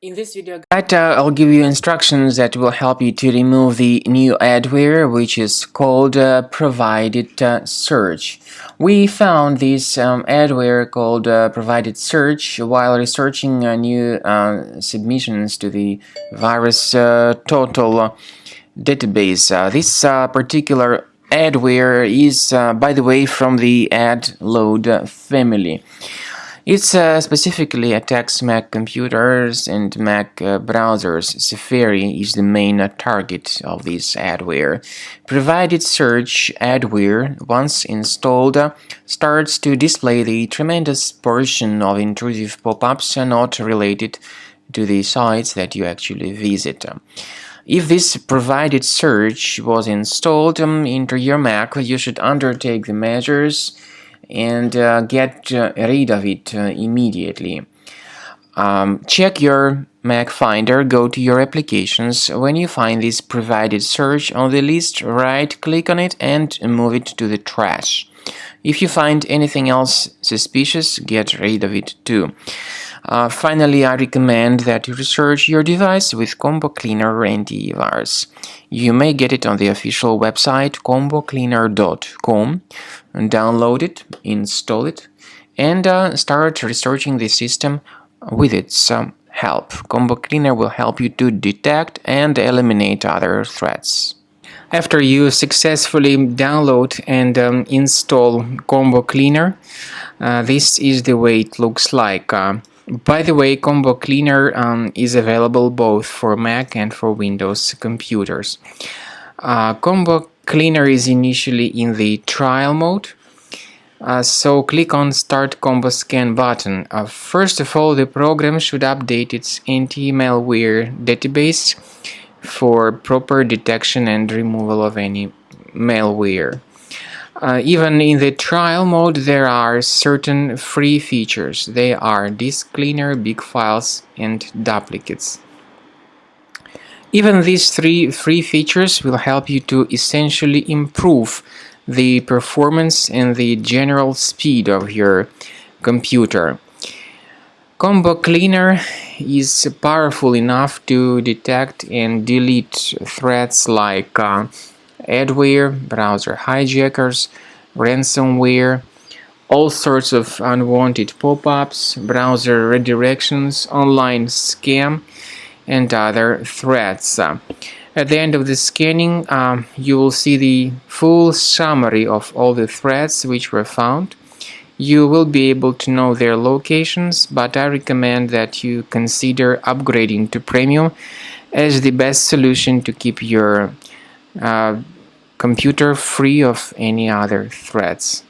In this video guide, I'll give you instructions that will help you to remove the new adware, which is called ProvidedSearch. We found this adware called ProvidedSearch while researching new submissions to the virus total database. This particular adware is, by the way, from the adload family. It specifically attacks Mac computers and Mac browsers. Safari is the main target of this adware. ProvidedSearch adware, once installed, starts to display the tremendous portion of intrusive pop-ups not related to the sites that you actually visit. If this ProvidedSearch was installed into your Mac, you should undertake the measures and get rid of it immediately. Check your Mac Finder, go to your applications. When you find this ProvidedSearch on the list, right-click on it and move it to the trash. If you find anything else suspicious, get rid of it too. Finally, I recommend that you research your device with Combo Cleaner Antivirus. You may get it on the official website combocleaner.com. Download it, install it, and start researching the system with its help. Combo Cleaner will help you to detect and eliminate other threats. After you successfully download and install Combo Cleaner, this is the way it looks like. By the way, Combo Cleaner is available both for Mac and for Windows computers. Combo Cleaner is initially in the trial mode, so click on Start Combo Scan button. First of all, the program should update its anti-malware database for proper detection and removal of any malware. Even in the trial mode, there are certain free features. They are disk cleaner, big files, and duplicates. Even these three free features will help you to essentially improve the performance and the general speed of your computer. Combo Cleaner is powerful enough to detect and delete threats like adware, browser hijackers, ransomware, all sorts of unwanted pop-ups, browser redirections, online scam, and other threats. At the end of the scanning, you will see the full summary of all the threats which were found. You will be able to know their locations, but I recommend that you consider upgrading to Premium as the best solution to keep your computer free of any other threats.